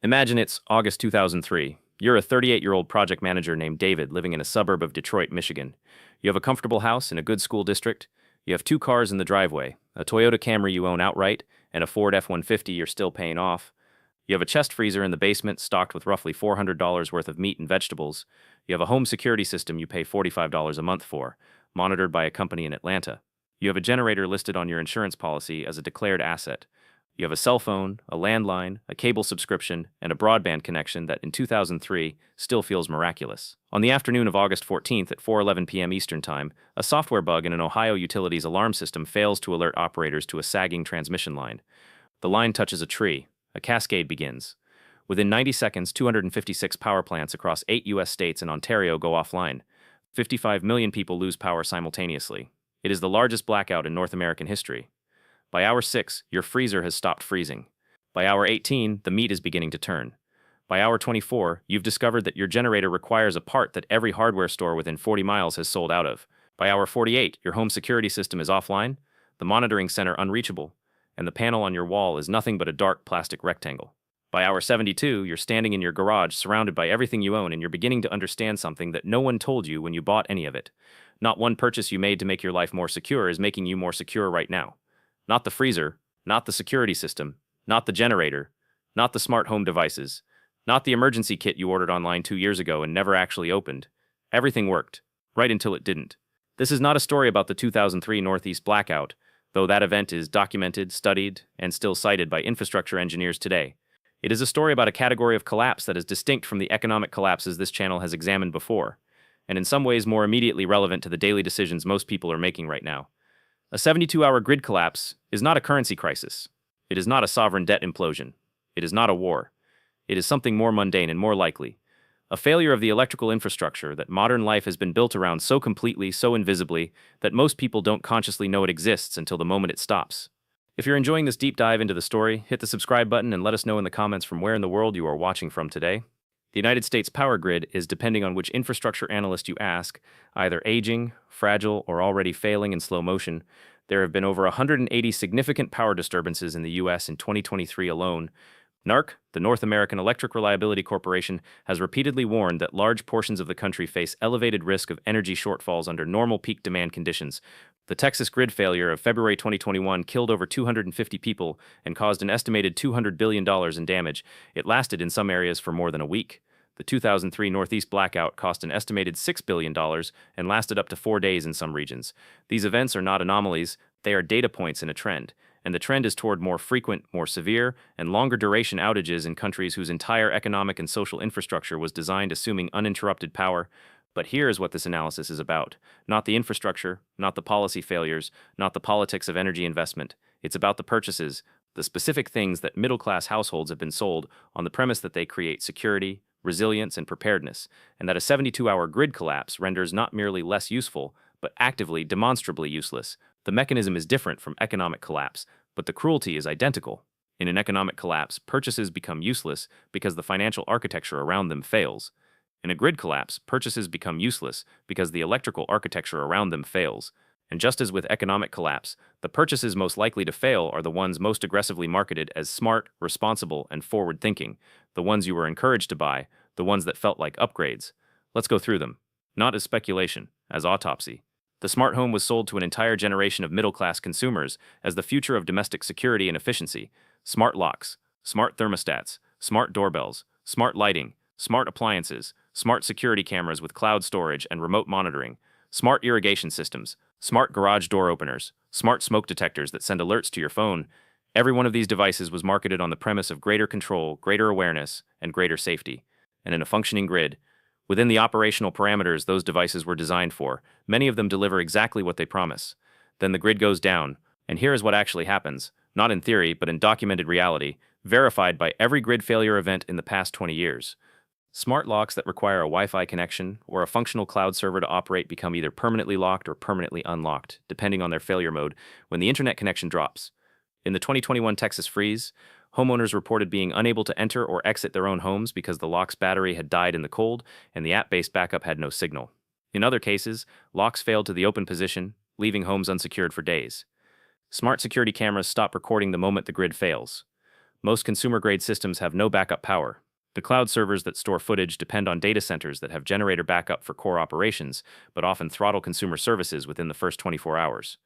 Imagine it's August 2003. You're a 38-year-old project manager named David living in a suburb of Detroit, Michigan. You have a comfortable house in a good school district. You have two cars in the driveway, a Toyota Camry you own outright, and a Ford F-150 you're still paying off. You have a chest freezer in the basement stocked with roughly $400 worth of meat and vegetables. You have a home security system you pay $45 a month for, monitored by a company in Atlanta. You have a generator listed on your insurance policy as a declared asset. You have a cell phone, a landline, a cable subscription, and a broadband connection that in 2003 still feels miraculous. On the afternoon of August 14th at 4:11 p.m. Eastern Time, a software bug in an Ohio utilities alarm system fails to alert operators to a sagging transmission line. The line touches a tree. A cascade begins. Within 90 seconds, 256 power plants across 8 U.S. states and Ontario go offline. 55 million people lose power simultaneously. It is the largest blackout in North American history. By hour 6, your freezer has stopped freezing. By hour 18, the meat is beginning to turn. By hour 24, you've discovered that your generator requires a part that every hardware store within 40 miles has sold out of. By hour 48, your home security system is offline, the monitoring center unreachable, and the panel on your wall is nothing but a dark plastic rectangle. By hour 72, you're standing in your garage surrounded by everything you own and you're beginning to understand something that no one told you when you bought any of it. Not one purchase you made to make your life more secure is making you more secure right now. Not the freezer, not the security system, not the generator, not the smart home devices, not the emergency kit you ordered online 2 years ago and never actually opened. Everything worked, right until it didn't. This is not a story about the 2003 Northeast blackout, though that event is documented, studied, and still cited by infrastructure engineers today. It is a story about a category of collapse that is distinct from the economic collapses this channel has examined before, and in some ways more immediately relevant to the daily decisions most people are making right now. A 72-hour grid collapse is not a currency crisis. It is not a sovereign debt implosion. It is not a war. It is something more mundane and more likely. A failure of the electrical infrastructure that modern life has been built around so completely, so invisibly, that most people don't consciously know it exists until the moment it stops. If you're enjoying this deep dive into the story, hit the subscribe button and let us know in the comments from where in the world you are watching from today. The United States power grid is, depending on which infrastructure analyst you ask, either aging, fragile, or already failing in slow motion. There have been over 180 significant power disturbances in the U.S. in 2023 alone. NARC, the North American Electric Reliability Corporation, has repeatedly warned that large portions of the country face elevated risk of energy shortfalls under normal peak demand conditions. The Texas grid failure of February 2021 killed over 250 people and caused an estimated $200 billion in damage. It lasted in some areas for more than a week. The 2003 Northeast blackout cost an estimated $6 billion and lasted up to 4 days in some regions. These events are not anomalies, they are data points in a trend, and the trend is toward more frequent, more severe, and longer duration outages in countries whose entire economic and social infrastructure was designed assuming uninterrupted power. But here is what this analysis is about. Not the infrastructure, not the policy failures, not the politics of energy investment. It's about the purchases, the specific things that middle-class households have been sold on the premise that they create security, resilience, and preparedness, and that a 72-hour grid collapse renders not merely less useful, but actively, demonstrably useless. The mechanism is different from economic collapse, but the cruelty is identical. In an economic collapse, purchases become useless because the financial architecture around them fails. In a grid collapse, purchases become useless because the electrical architecture around them fails. And just as with economic collapse, the purchases most likely to fail are the ones most aggressively marketed as smart, responsible, and forward-thinking, the ones you were encouraged to buy, the ones that felt like upgrades. Let's go through them. Not as speculation, as autopsy. The smart home was sold to an entire generation of middle-class consumers as the future of domestic security and efficiency. Smart locks, smart thermostats, smart doorbells, smart lighting, smart appliances, smart security cameras with cloud storage and remote monitoring, smart irrigation systems, smart garage door openers, smart smoke detectors that send alerts to your phone. Every one of these devices was marketed on the premise of greater control, greater awareness, and greater safety. And in a functioning grid, within the operational parameters those devices were designed for, many of them deliver exactly what they promise. Then the grid goes down, and here is what actually happens, not in theory, but in documented reality, verified by every grid failure event in the past 20 years. Smart locks that require a Wi-Fi connection or a functional cloud server to operate become either permanently locked or permanently unlocked, depending on their failure mode, when the internet connection drops. In the 2021 Texas freeze, homeowners reported being unable to enter or exit their own homes because the lock's battery had died in the cold and the app-based backup had no signal. In other cases, locks failed to the open position, leaving homes unsecured for days. Smart security cameras stop recording the moment the grid fails. Most consumer-grade systems have no backup power. The cloud servers that store footage depend on data centers that have generator backup for core operations, but often throttle consumer services within the first 24 hours.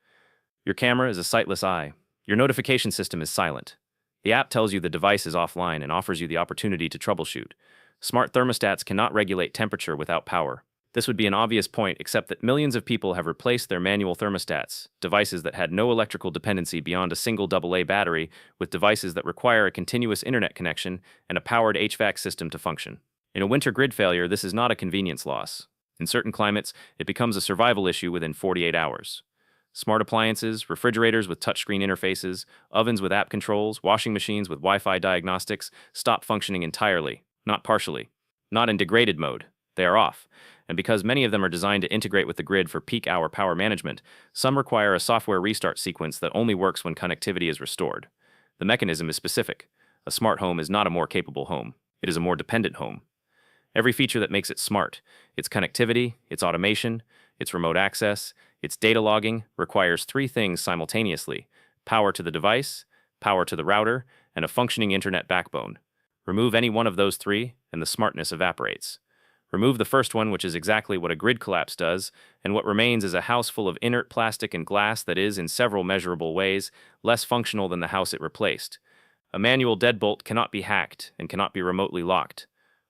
Your camera is a sightless eye. Your notification system is silent. The app tells you the device is offline and offers you the opportunity to troubleshoot. Smart thermostats cannot regulate temperature without power. This would be an obvious point, except that millions of people have replaced their manual thermostats, devices that had no electrical dependency beyond a single AA battery, with devices that require a continuous internet connection and a powered HVAC system to function. In a winter grid failure, this is not a convenience loss. In certain climates, it becomes a survival issue within 48 hours. Smart appliances, refrigerators with touchscreen interfaces, ovens with app controls, washing machines with Wi-Fi diagnostics stop functioning entirely, not partially. Not in degraded mode. They are off. And because many of them are designed to integrate with the grid for peak hour power management, some require a software restart sequence that only works when connectivity is restored. The mechanism is specific. A smart home is not a more capable home. It is a more dependent home. Every feature that makes it smart, its connectivity, its automation, its remote access, its data logging, requires three things simultaneously: power to the device, power to the router, and a functioning internet backbone. Remove any one of those three, and the smartness evaporates. Remove the first one, which is exactly what a grid collapse does, and what remains is a house full of inert plastic and glass that is, in several measurable ways, less functional than the house it replaced. A manual deadbolt cannot be hacked and cannot be remotely locked.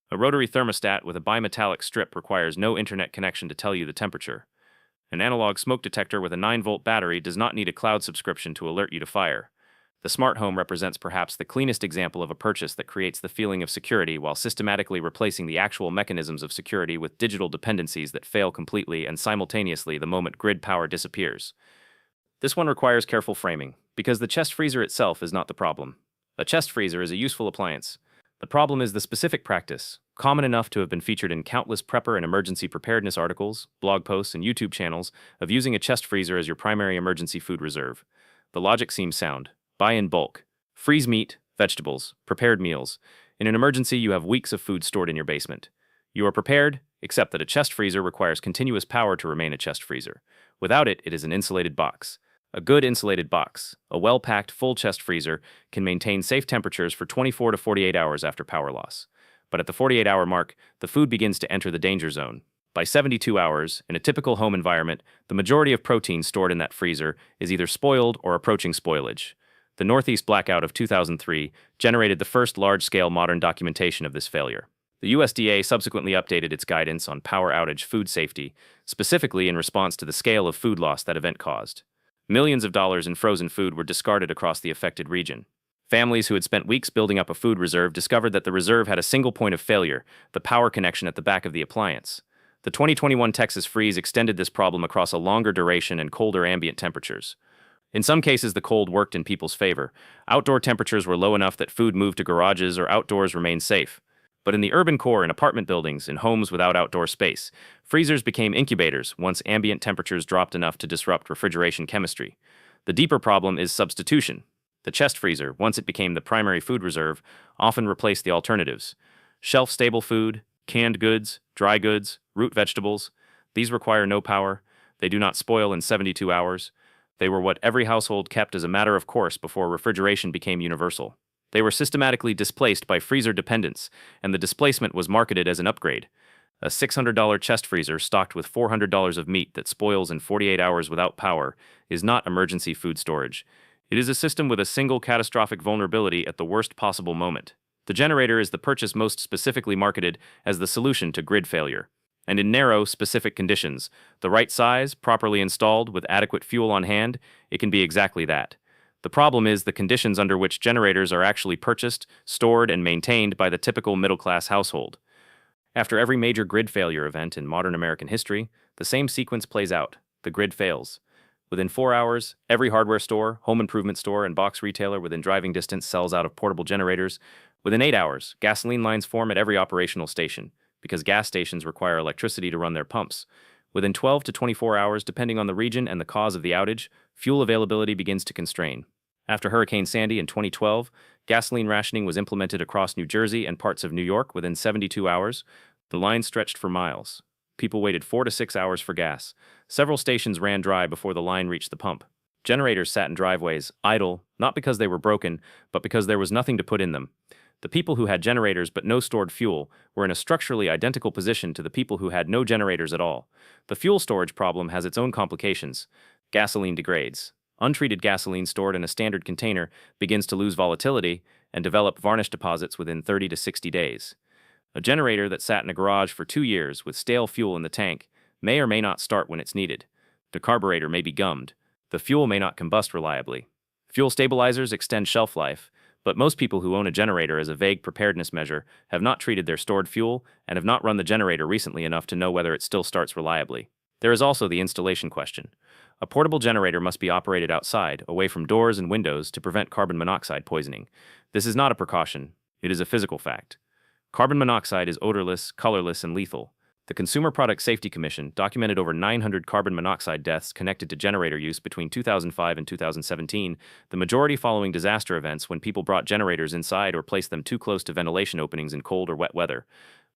A rotary thermostat with a bimetallic strip requires no internet connection to tell you the temperature. An analog smoke detector with a 9-volt battery does not need a cloud subscription to alert you to fire. The smart home represents perhaps the cleanest example of a purchase that creates the feeling of security while systematically replacing the actual mechanisms of security with digital dependencies that fail completely and simultaneously the moment grid power disappears. This one requires careful framing, because the chest freezer itself is not the problem. A chest freezer is a useful appliance. The problem is the specific practice, common enough to have been featured in countless prepper and emergency preparedness articles, blog posts, and YouTube channels, of using a chest freezer as your primary emergency food reserve. The logic seems sound. Buy in bulk. Freeze meat, vegetables, prepared meals. In an emergency, you have weeks of food stored in your basement. You are prepared, except that a chest freezer requires continuous power to remain a chest freezer. Without it, it is an insulated box. A good insulated box, a well-packed full chest freezer, can maintain safe temperatures for 24 to 48 hours after power loss. But at the 48-hour mark, the food begins to enter the danger zone. By 72 hours, in a typical home environment, the majority of protein stored in that freezer is either spoiled or approaching spoilage. The Northeast Blackout of 2003 generated the first large-scale modern documentation of this failure. The USDA subsequently updated its guidance on power outage food safety, specifically in response to the scale of food loss that event caused. Millions of dollars in frozen food were discarded across the affected region. Families who had spent weeks building up a food reserve discovered that the reserve had a single point of failure, the power connection at the back of the appliance. The 2021 Texas freeze extended this problem across a longer duration and colder ambient temperatures. In some cases, the cold worked in people's favor. Outdoor temperatures were low enough that food moved to garages or outdoors remained safe. But in the urban core, in apartment buildings, in homes without outdoor space, freezers became incubators once ambient temperatures dropped enough to disrupt refrigeration chemistry. The deeper problem is substitution. The chest freezer, once it became the primary food reserve, often replaced the alternatives. Shelf-stable food, canned goods, dry goods, root vegetables. These require no power. They do not spoil in 72 hours. They were what every household kept as a matter of course before refrigeration became universal. They were systematically displaced by freezer dependence, and the displacement was marketed as an upgrade. A $600 chest freezer stocked with $400 of meat that spoils in 48 hours without power is not emergency food storage. It is a system with a single catastrophic vulnerability at the worst possible moment. The generator is the purchase most specifically marketed as the solution to grid failure. And in narrow, specific conditions, the right size, properly installed, with adequate fuel on hand, it can be exactly that. The problem is the conditions under which generators are actually purchased, stored, and maintained by the typical middle-class household. After every major grid failure event in modern American history, the same sequence plays out. The grid fails. Within 4 hours, every hardware store, home improvement store, and box retailer within driving distance sells out of portable generators. Within 8 hours, gasoline lines form at every operational station, because gas stations require electricity to run their pumps. Within 12 to 24 hours, depending on the region and the cause of the outage, fuel availability begins to constrain. After Hurricane Sandy in 2012, gasoline rationing was implemented across New Jersey and parts of New York within 72 hours. The line stretched for miles. People waited 4 to 6 hours for gas. Several stations ran dry before the line reached the pump. Generators sat in driveways, idle, not because they were broken, but because there was nothing to put in them. The people who had generators but no stored fuel were in a structurally identical position to the people who had no generators at all. The fuel storage problem has its own complications. Gasoline degrades. Untreated gasoline stored in a standard container begins to lose volatility and develop varnish deposits within 30 to 60 days. A generator that sat in a garage for 2 years with stale fuel in the tank may or may not start when it's needed. The carburetor may be gummed. The fuel may not combust reliably. Fuel stabilizers extend shelf life, but most people who own a generator as a vague preparedness measure have not treated their stored fuel and have not run the generator recently enough to know whether it still starts reliably. There is also the installation question. A portable generator must be operated outside, away from doors and windows, to prevent carbon monoxide poisoning. This is not a precaution, it is a physical fact. Carbon monoxide is odorless, colorless, and lethal. The Consumer Product Safety Commission documented over 900 carbon monoxide deaths connected to generator use between 2005 and 2017, the majority following disaster events when people brought generators inside or placed them too close to ventilation openings in cold or wet weather.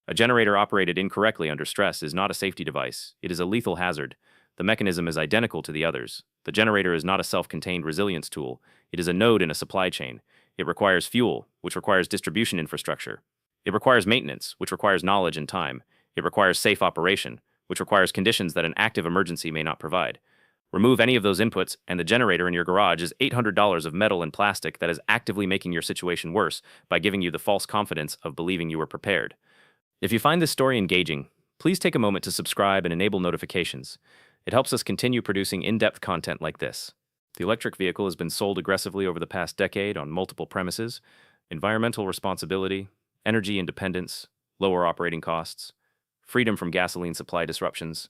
A generator operated incorrectly under stress is not a safety device, it is a lethal hazard. The mechanism is identical to the others. The generator is not a self-contained resilience tool, it is a node in a supply chain. It requires fuel, which requires distribution infrastructure. It requires maintenance, which requires knowledge and time. It requires safe operation, which requires conditions that an active emergency may not provide. Remove any of those inputs, and the generator in your garage is $800 of metal and plastic that is actively making your situation worse by giving you the false confidence of believing you were prepared. If you find this story engaging, please take a moment to subscribe and enable notifications. It helps us continue producing in-depth content like this. The electric vehicle has been sold aggressively over the past decade on multiple premises: environmental responsibility, energy independence, lower operating costs, freedom from gasoline supply disruptions.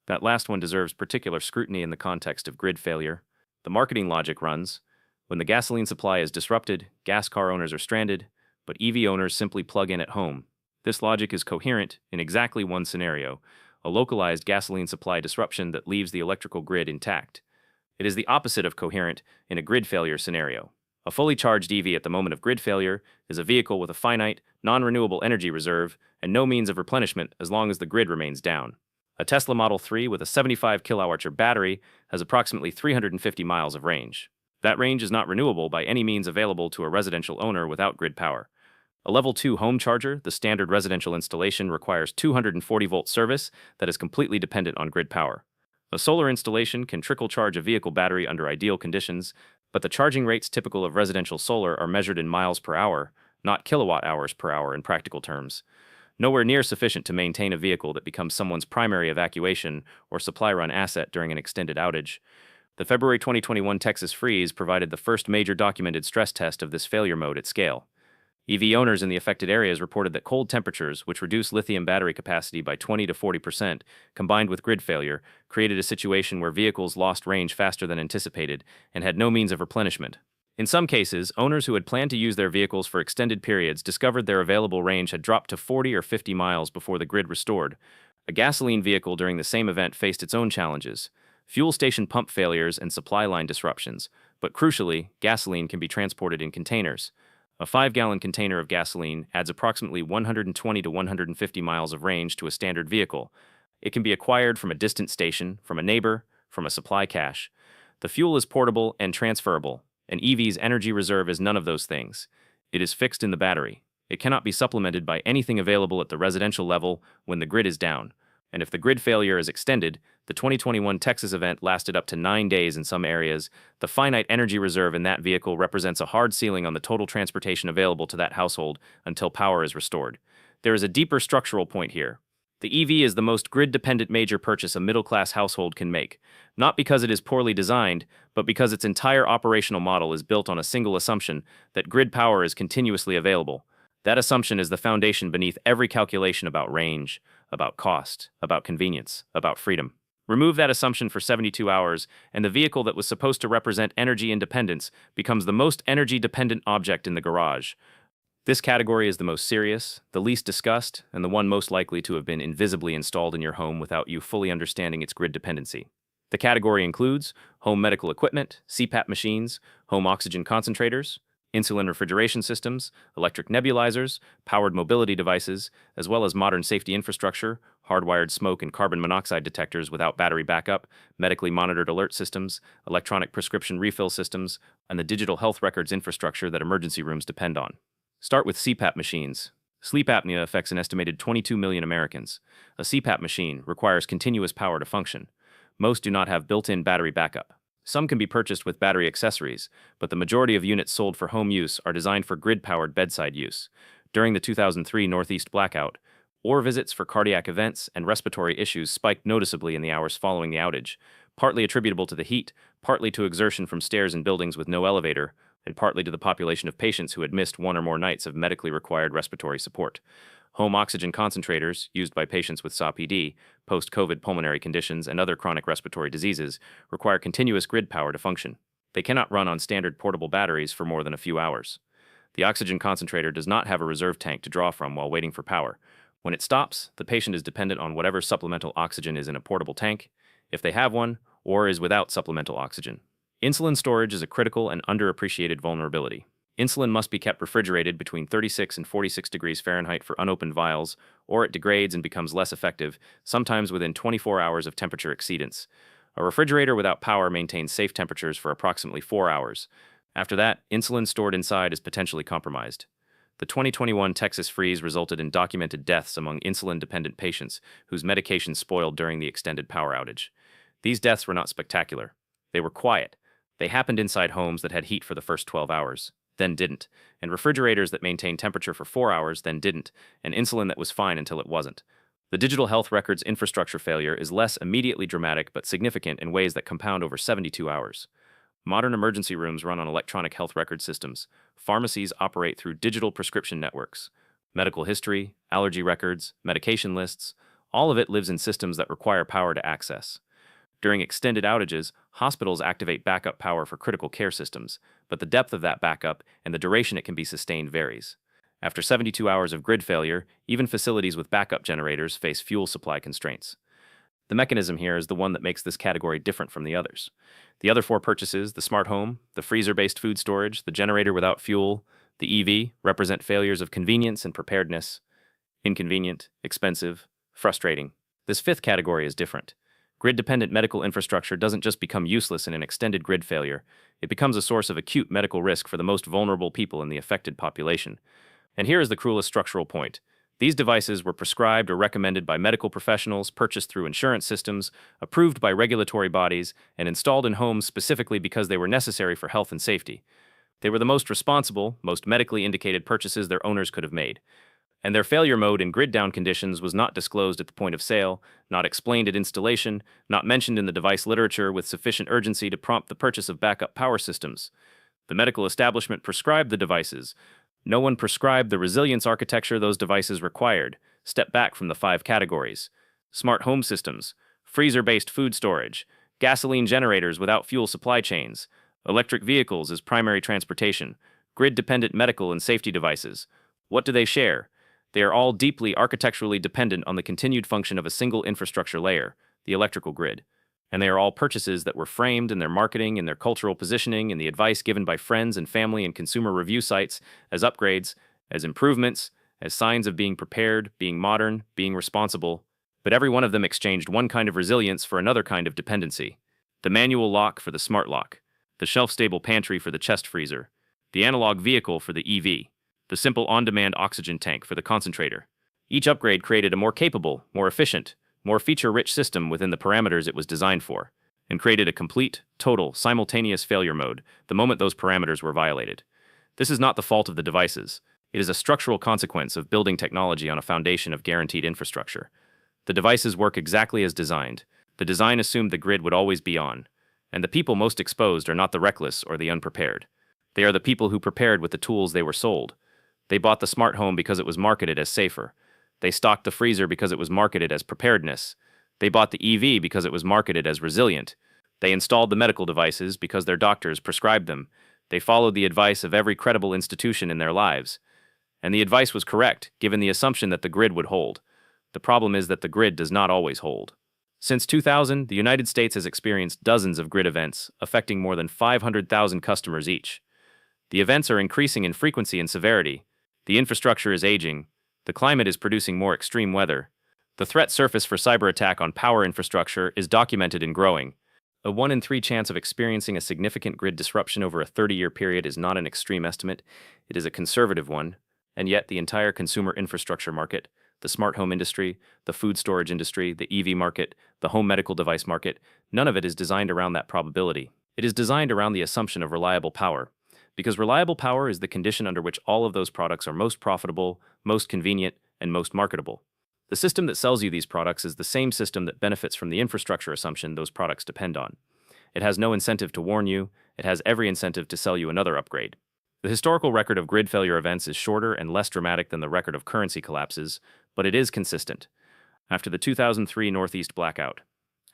That last one deserves particular scrutiny in the context of grid failure. The marketing logic runs: when the gasoline supply is disrupted, gas car owners are stranded, but EV owners simply plug in at home. This logic is coherent in exactly one scenario: a localized gasoline supply disruption that leaves the electrical grid intact. It is the opposite of coherent in a grid failure scenario. A fully charged EV at the moment of grid failure is a vehicle with a finite, non-renewable energy reserve and no means of replenishment as long as the grid remains down. A Tesla Model 3 with a 75 kWh battery has approximately 350 miles of range. That range is not renewable by any means available to a residential owner without grid power. A Level 2 home charger, the standard residential installation, requires 240-volt service that is completely dependent on grid power. A solar installation can trickle charge a vehicle battery under ideal conditions, but the charging rates typical of residential solar are measured in miles per hour, not kilowatt hours per hour in practical terms. Nowhere near sufficient to maintain a vehicle that becomes someone's primary evacuation or supply run asset during an extended outage. The February 2021 Texas freeze provided the first major documented stress test of this failure mode at scale. EV owners in the affected areas reported that cold temperatures, which reduce lithium battery capacity by 20 to 40%, combined with grid failure, created a situation where vehicles lost range faster than anticipated and had no means of replenishment. In some cases, owners who had planned to use their vehicles for extended periods discovered their available range had dropped to 40 or 50 miles before the grid restored. A gasoline vehicle during the same event faced its own challenges: fuel station pump failures and supply line disruptions, but crucially, gasoline can be transported in containers. A 5-gallon container of gasoline adds approximately 120 to 150 miles of range to a standard vehicle. It can be acquired from a distant station, from a neighbor, from a supply cache. The fuel is portable and transferable. An EV's energy reserve is none of those things. It is fixed in the battery. It cannot be supplemented by anything available at the residential level when the grid is down. And if the grid failure is extended, the 2021 Texas event lasted up to 9 days in some areas, the finite energy reserve in that vehicle represents a hard ceiling on the total transportation available to that household until power is restored. There is a deeper structural point here. The EV is the most grid-dependent major purchase a middle-class household can make, not because it is poorly designed, but because its entire operational model is built on a single assumption that grid power is continuously available. That assumption is the foundation beneath every calculation about range, about cost, about convenience, about freedom. Remove that assumption for 72 hours, and the vehicle that was supposed to represent energy independence becomes the most energy-dependent object in the garage. This category is the most serious, the least discussed, and the one most likely to have been invisibly installed in your home without you fully understanding its grid dependency. The category includes home medical equipment, CPAP machines, home oxygen concentrators, insulin refrigeration systems, electric nebulizers, powered mobility devices, as well as modern safety infrastructure, hardwired smoke and carbon monoxide detectors without battery backup, medically monitored alert systems, electronic prescription refill systems, and the digital health records infrastructure that emergency rooms depend on. Start with CPAP machines. Sleep apnea affects an estimated 22 million Americans. A CPAP machine requires continuous power to function. Most do not have built-in battery backup. Some can be purchased with battery accessories, but the majority of units sold for home use are designed for grid-powered bedside use. During the 2003 Northeast blackout, OR visits for cardiac events and respiratory issues spiked noticeably in the hours following the outage, partly attributable to the heat, partly to exertion from stairs in buildings with no elevator, and partly to the population of patients who had missed one or more nights of medically required respiratory support. Home oxygen concentrators, used by patients with COPD, post-COVID pulmonary conditions, and other chronic respiratory diseases, require continuous grid power to function. They cannot run on standard portable batteries for more than a few hours. The oxygen concentrator does not have a reserve tank to draw from while waiting for power. When it stops, the patient is dependent on whatever supplemental oxygen is in a portable tank, if they have one, or is without supplemental oxygen. Insulin storage is a critical and underappreciated vulnerability. Insulin must be kept refrigerated between 36 and 46 degrees Fahrenheit for unopened vials, or it degrades and becomes less effective, sometimes within 24 hours of temperature exceedance. A refrigerator without power maintains safe temperatures for approximately 4 hours. After that, insulin stored inside is potentially compromised. The 2021 Texas freeze resulted in documented deaths among insulin-dependent patients whose medication spoiled during the extended power outage. These deaths were not spectacular. They were quiet. They happened inside homes that had heat for the first 12 hours. Then didn't, and refrigerators that maintained temperature for 4 hours then didn't, and insulin that was fine until it wasn't. The digital health records infrastructure failure is less immediately dramatic but significant in ways that compound over 72 hours. Modern emergency rooms run on electronic health record systems. Pharmacies operate through digital prescription networks. Medical history, allergy records, medication lists, all of it lives in systems that require power to access. During extended outages, hospitals activate backup power for critical care systems, but the depth of that backup and the duration it can be sustained varies. After 72 hours of grid failure, even facilities with backup generators face fuel supply constraints. The mechanism here is the one that makes this category different from the others. The other four purchases, the smart home, the freezer-based food storage, the generator without fuel, the EV, represent failures of convenience and preparedness. Inconvenient, expensive, frustrating. This fifth category is different. Grid-dependent medical infrastructure doesn't just become useless in an extended grid failure, it becomes a source of acute medical risk for the most vulnerable people in the affected population. And here is the cruelest structural point. These devices were prescribed or recommended by medical professionals, purchased through insurance systems, approved by regulatory bodies, and installed in homes specifically because they were necessary for health and safety. They were the most responsible, most medically indicated purchases their owners could have made. And their failure mode in grid-down conditions was not disclosed at the point of sale, not explained at installation, not mentioned in the device literature with sufficient urgency to prompt the purchase of backup power systems. The medical establishment prescribed the devices. No one prescribed the resilience architecture those devices required. Step back from the 5 categories. Smart home systems, freezer-based food storage, gasoline generators without fuel supply chains, electric vehicles as primary transportation, grid-dependent medical and safety devices. What do they share? They are all deeply architecturally dependent on the continued function of a single infrastructure layer, the electrical grid. And they are all purchases that were framed in their marketing, in their cultural positioning, in the advice given by friends and family and consumer review sites as upgrades, as improvements, as signs of being prepared, being modern, being responsible. But every one of them exchanged one kind of resilience for another kind of dependency. The manual lock for the smart lock, the shelf-stable pantry for the chest freezer, the analog vehicle for the EV, the simple on-demand oxygen tank for the concentrator. Each upgrade created a more capable, more efficient, more feature-rich system within the parameters it was designed for, and created a complete, total, simultaneous failure mode the moment those parameters were violated. This is not the fault of the devices. It is a structural consequence of building technology on a foundation of guaranteed infrastructure. The devices work exactly as designed. The design assumed the grid would always be on, and the people most exposed are not the reckless or the unprepared. They are the people who prepared with the tools they were sold. They bought the smart home because it was marketed as safer. They stocked the freezer because it was marketed as preparedness. They bought the EV because it was marketed as resilient. They installed the medical devices because their doctors prescribed them. They followed the advice of every credible institution in their lives. And the advice was correct, given the assumption that the grid would hold. The problem is that the grid does not always hold. Since 2000, the United States has experienced dozens of grid events, affecting more than 500,000 customers each. The events are increasing in frequency and severity. The infrastructure is aging. The climate is producing more extreme weather. The threat surface for cyber attack on power infrastructure is documented and growing. A 1 in 3 chance of experiencing a significant grid disruption over a 30-year period is not an extreme estimate, it is a conservative one, and yet the entire consumer infrastructure market, the smart home industry, the food storage industry, the EV market, the home medical device market, none of it is designed around that probability. It is designed around the assumption of reliable power, because reliable power is the condition under which all of those products are most profitable, most convenient, and most marketable. The system that sells you these products is the same system that benefits from the infrastructure assumption those products depend on. It has no incentive to warn you, it has every incentive to sell you another upgrade. The historical record of grid failure events is shorter and less dramatic than the record of currency collapses, but it is consistent. After the 2003 Northeast blackout,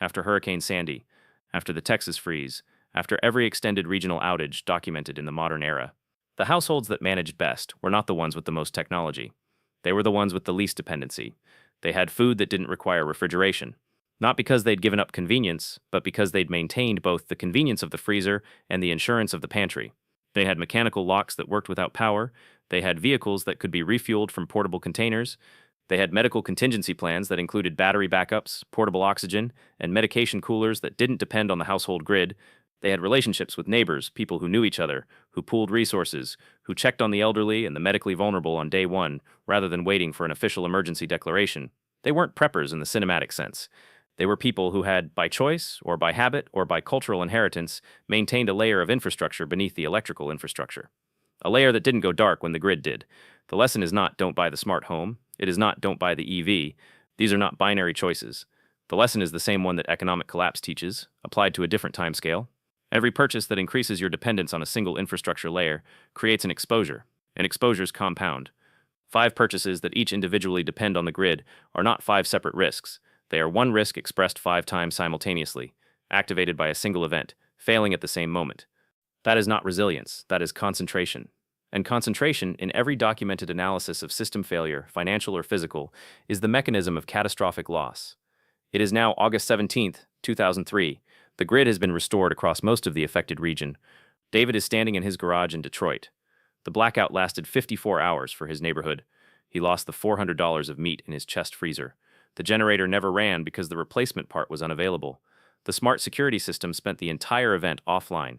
after Hurricane Sandy, after the Texas freeze, after every extended regional outage documented in the modern era, the households that managed best were not the ones with the most technology. They were the ones with the least dependency. They had food that didn't require refrigeration. Not because they'd given up convenience, but because they'd maintained both the convenience of the freezer and the insurance of the pantry. They had mechanical locks that worked without power. They had vehicles that could be refueled from portable containers. They had medical contingency plans that included battery backups, portable oxygen, and medication coolers that didn't depend on the household grid. They had relationships with neighbors, people who knew each other, who pooled resources, who checked on the elderly and the medically vulnerable on day one, rather than waiting for an official emergency declaration. They weren't preppers in the cinematic sense. They were people who had, by choice, or by habit, or by cultural inheritance, maintained a layer of infrastructure beneath the electrical infrastructure. A layer that didn't go dark when the grid did. The lesson is not don't buy the smart home. It is not don't buy the EV. These are not binary choices. The lesson is the same one that economic collapse teaches, applied to a different timescale. Every purchase that increases your dependence on a single infrastructure layer creates an exposure, and exposures compound. 5 purchases that each individually depend on the grid are not 5 separate risks. They are one risk expressed 5 times simultaneously, activated by a single event, failing at the same moment. That is not resilience, that is concentration. And concentration, in every documented analysis of system failure, financial or physical, is the mechanism of catastrophic loss. It is now August 17, 2003. The grid has been restored across most of the affected region. David is standing in his garage in Detroit. The blackout lasted 54 hours for his neighborhood. He lost the $400 of meat in his chest freezer. The generator never ran because the replacement part was unavailable. The smart security system spent the entire event offline.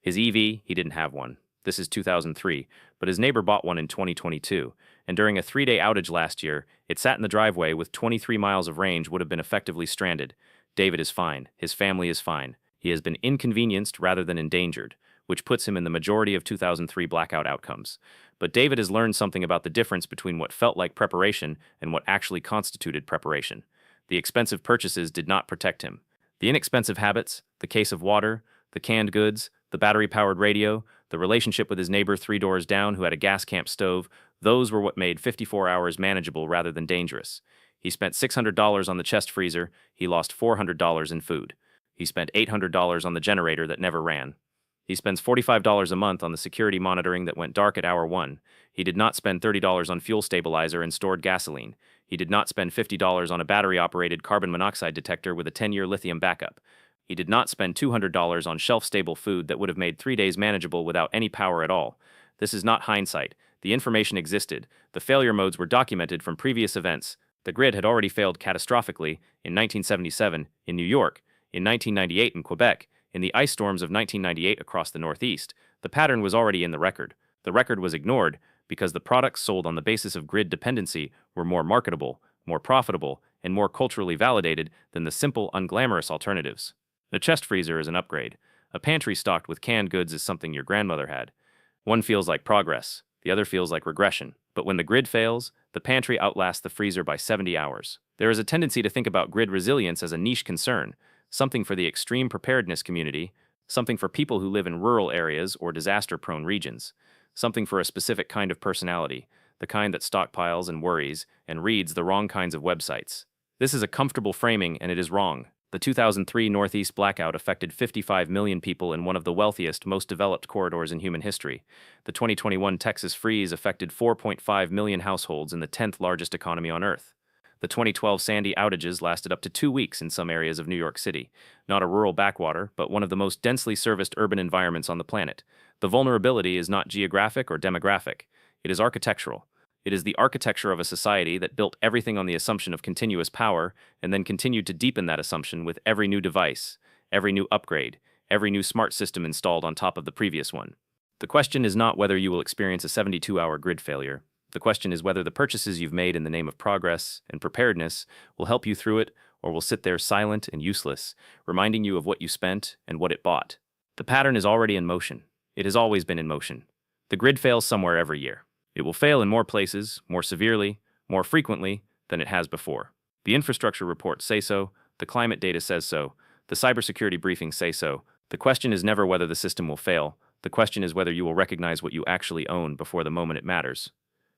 His EV, he didn't have one. This is 2003, but his neighbor bought one in 2022, and during a 3-day outage last year, it sat in the driveway with 23 miles of range would have been effectively stranded. David is fine. His family is fine. He has been inconvenienced rather than endangered, which puts him in the majority of 2003 blackout outcomes. But David has learned something about the difference between what felt like preparation and what actually constituted preparation. The expensive purchases did not protect him. The inexpensive habits, the case of water, the canned goods, the battery-powered radio, the relationship with his neighbor 3 doors down who had a gas camp stove, those were what made 54 hours manageable rather than dangerous. He spent $600 on the chest freezer. He lost $400 in food. He spent $800 on the generator that never ran. He spends $45 a month on the security monitoring that went dark at hour 1. He did not spend $30 on fuel stabilizer and stored gasoline. He did not spend $50 on a battery-operated carbon monoxide detector with a 10-year lithium backup. He did not spend $200 on shelf-stable food that would have made 3 days manageable without any power at all. This is not hindsight. The information existed. The failure modes were documented from previous events. The grid had already failed catastrophically in 1977 in New York, in 1998 in Quebec, in the ice storms of 1998 across the Northeast. The pattern was already in the record. The record was ignored because the products sold on the basis of grid dependency were more marketable, more profitable, and more culturally validated than the simple, unglamorous alternatives. The chest freezer is an upgrade. A pantry stocked with canned goods is something your grandmother had. One feels like progress, the other feels like regression. But when the grid fails, the pantry outlasts the freezer by 70 hours. There is a tendency to think about grid resilience as a niche concern, something for the extreme preparedness community, something for people who live in rural areas or disaster-prone regions, something for a specific kind of personality, the kind that stockpiles and worries and reads the wrong kinds of websites. This is a comfortable framing, and it is wrong. The 2003 Northeast blackout affected 55 million people in one of the wealthiest, most developed corridors in human history. The 2021 Texas freeze affected 4.5 million households in the 10th largest economy on Earth. The 2012 Sandy outages lasted up to 2 weeks in some areas of New York City. Not a rural backwater, but one of the most densely serviced urban environments on the planet. The vulnerability is not geographic or demographic. It is architectural. It is the architecture of a society that built everything on the assumption of continuous power and then continued to deepen that assumption with every new device, every new upgrade, every new smart system installed on top of the previous one. The question is not whether you will experience a 72-hour grid failure. The question is whether the purchases you've made in the name of progress and preparedness will help you through it or will sit there silent and useless, reminding you of what you spent and what it bought. The pattern is already in motion. It has always been in motion. The grid fails somewhere every year. It will fail in more places, more severely, more frequently than it has before. The infrastructure reports say so, the climate data says so, the cybersecurity briefings say so. The question is never whether the system will fail. The question is whether you will recognize what you actually own before the moment it matters.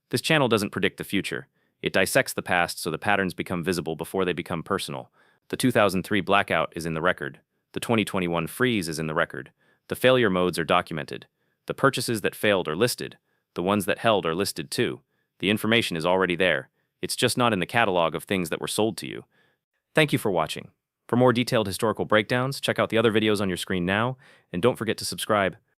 This channel doesn't predict the future. It dissects the past so the patterns become visible before they become personal. The 2003 blackout is in the record. The 2021 freeze is in the record. The failure modes are documented. The purchases that failed are listed. The ones that held are listed too. The information is already there. It's just not in the catalog of things that were sold to you. Thank you for watching. For more detailed historical breakdowns, check out the other videos on your screen now, and don't forget to subscribe.